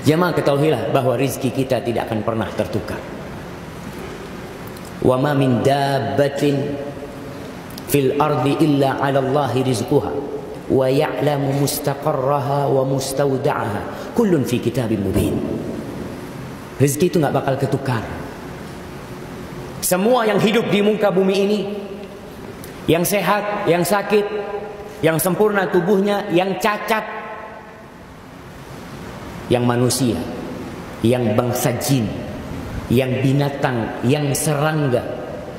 Jemaah, ketahuilah bahwa rizki kita tidak akan pernah tertukar. Wa ma min dabbatin fil ardi illa 'ala Allahi rizquha wa ya'lamu mustaqarraha wa mustawda'aha kullun fi kitabim mubin. Rizki itu nggak bakal ketukar. Semua yang hidup di muka bumi ini, yang sehat, yang sakit, yang sempurna tubuhnya, yang cacat, yang manusia, yang bangsa jin, yang binatang, yang serangga,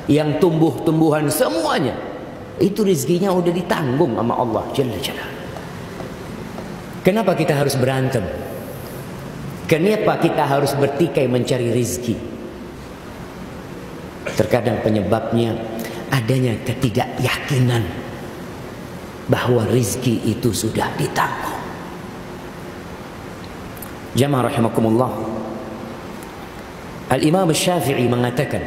yang tumbuh-tumbuhan, semuanya itu rizkinya udah ditanggung sama Allah Jalla Jalaluhu. Kenapa kita harus berantem? Kenapa kita harus bertikai mencari rizki? Terkadang penyebabnya adanya ketidakyakinan bahwa rizki itu sudah ditanggung. Jamaah rahimakumullah, Al-Imam Syafi'i mengatakan,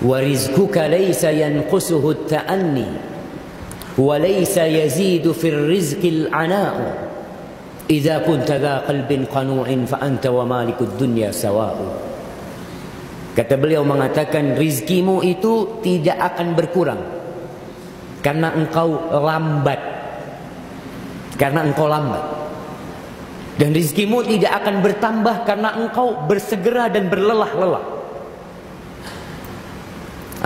wa rizquka laysa yanqusuhu at-ta'anni wa laysa yazidu fir rizqil ana'u idza kunta dha qalbin qanu'in fa anta wa malikud dunya sawa'u. Kata beliau mengatakan, rizkimu itu tidak akan berkurang karena engkau lambat, dan rizkimu tidak akan bertambah karena engkau bersegera dan berlelah-lelah.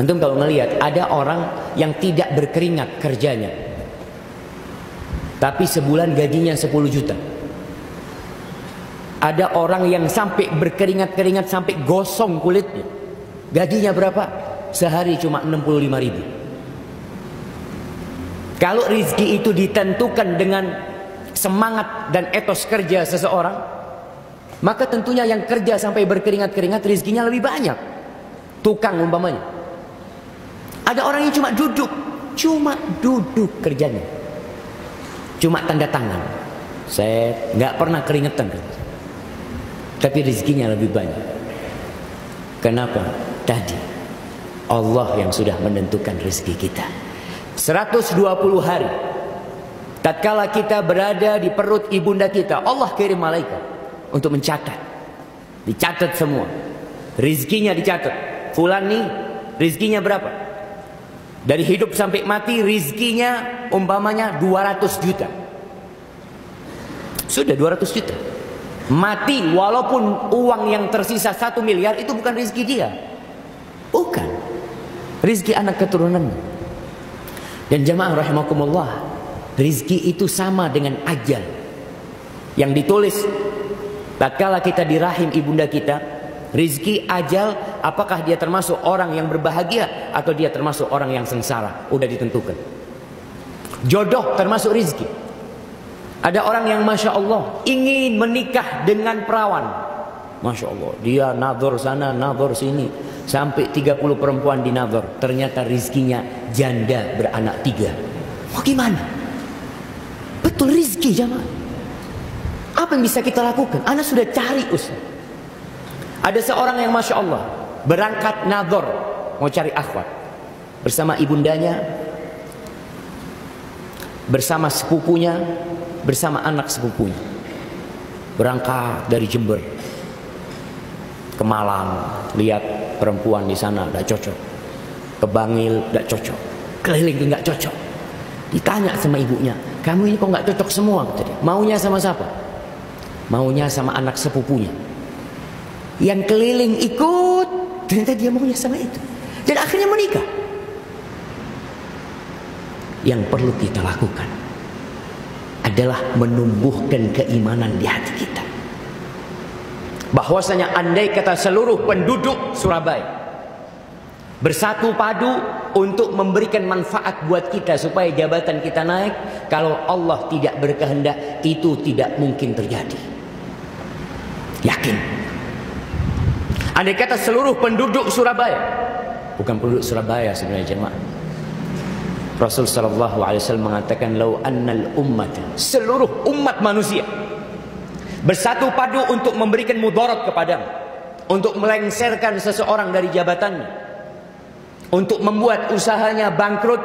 Antum kalau ngelihat ada orang yang tidak berkeringat kerjanya, tapi sebulan gajinya 10 juta. Ada orang yang sampai berkeringat-keringat sampai gosong kulitnya, gajinya berapa? Sehari cuma 65.000. Kalau rizki itu ditentukan dengan semangat dan etos kerja seseorang, maka tentunya yang kerja sampai berkeringat-keringat rizkinya lebih banyak. Tukang umpamanya, ada orang yang cuma duduk kerjanya, cuma tanda tangan, saya nggak pernah keringetan, tapi rizkinya lebih banyak. Kenapa? Tadi Allah yang sudah menentukan rizki kita. 120 hari tatkala kita berada di perut ibunda kita, Allah kirim malaikat untuk mencatat. Dicatat semua, rizkinya dicatat. Fulan nih rizkinya berapa? Dari hidup sampai mati rizkinya umpamanya 200 juta. Sudah 200 juta. Mati walaupun uang yang tersisa 1 miliar, itu bukan rizki dia, bukan rizki anak keturunannya. Dan jamaah rahimakumullah, rizki itu sama dengan ajal yang ditulis tatkala kita di rahim ibunda kita. Rizki, ajal, apakah dia termasuk orang yang berbahagia atau dia termasuk orang yang sengsara, udah ditentukan. Jodoh termasuk rizki. Ada orang yang masya Allah ingin menikah dengan perawan, masya Allah, dia nazar sana nazar sini, sampai 30 perempuan di nazar, ternyata rizkinya janda beranak 3. Mau gimana? Betul rizki jamaah. Apa yang bisa kita lakukan? Ana sudah cari Ustaz. Ada seorang yang masya Allah berangkat nazar mau cari akhwat bersama ibundanya, bersama sepupunya, bersama anak sepupunya. Berangkat dari Jember ke Malang, lihat perempuan di sana udah cocok, ke Bangil udah cocok, keliling nggak cocok. Ditanya sama ibunya, kamu ini kok nggak cocok semua? Kata dia. Maunya sama siapa? Maunya sama anak sepupunya. Yang keliling ikut, ternyata dia maunya sama itu, dan akhirnya menikah. Yang perlu kita lakukan adalah menumbuhkan keimanan di hati kita, bahwasanya andai kata seluruh penduduk Surabaya bersatu padu untuk memberikan manfaat buat kita supaya jabatan kita naik, kalau Allah tidak berkehendak itu tidak mungkin terjadi. Yakin. Andai kata seluruh penduduk Surabaya, bukan penduduk Surabaya sebenarnya jemaah, Rasul sallallahu alaihi wasallam mengatakan, lau annal ummata, seluruh umat manusia bersatu padu untuk memberikan mudarat kepadamu, untuk melengsarkan seseorang dari jabatannya, untuk membuat usahanya bangkrut,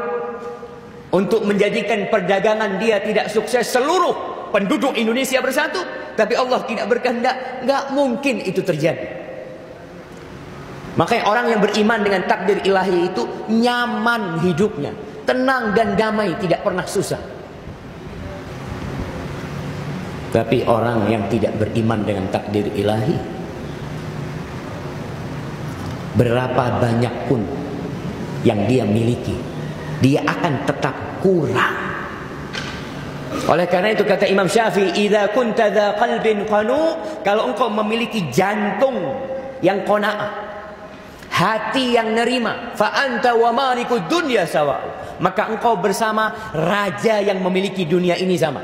untuk menjadikan perdagangan dia tidak sukses, seluruh penduduk Indonesia bersatu, tapi Allah tidak berkehendak, nggak mungkin itu terjadi. Makanya orang yang beriman dengan takdir ilahi itu nyaman hidupnya, tenang dan damai, tidak pernah susah. Tapi orang yang tidak beriman dengan takdir ilahi, berapa banyak pun yang dia miliki, dia akan tetap kurang. Oleh karena itu kata Imam Syafi'i, "Idza kunta dza qalbin qanu", kalau engkau memiliki jantung yang qanaah, hati yang nerima, fa anta wa malikud dunya sawa, maka engkau bersama raja yang memiliki dunia ini sama.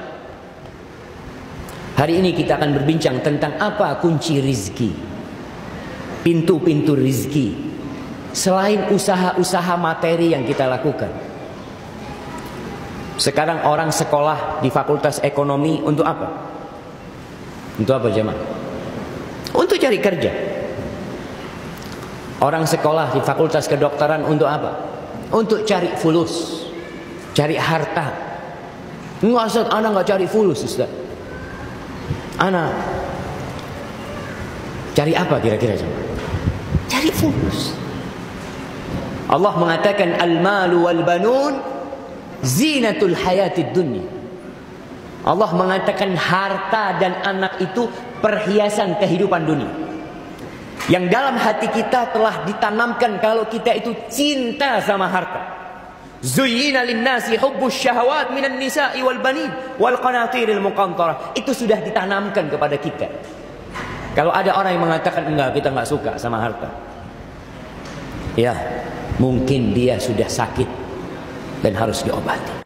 Hari ini kita akan berbincang tentang apa kunci rizki, pintu-pintu rizki, selain usaha-usaha materi yang kita lakukan. Sekarang orang sekolah di fakultas ekonomi untuk apa? Untuk apa jemaah? Untuk cari kerja. Orang sekolah di fakultas kedokteran untuk apa? Untuk cari fulus, cari harta. Enggak, Ustaz, ana enggak cari fulus, Ustaz. Ana cari apa kira-kira? Cari fulus. Allah mengatakan al-malu wal banun zinatul hayatid dunya. Allah mengatakan harta dan anak itu perhiasan kehidupan dunia. Yang dalam hati kita telah ditanamkan kalau kita itu cinta sama harta. Zuyyina lin-nasi hubbus syahawat minan nisa'i wal banin wal qanatiril muqantarah. Itu sudah ditanamkan kepada kita. Kalau ada orang yang mengatakan enggak, kita enggak suka sama harta, ya mungkin dia sudah sakit dan harus diobati.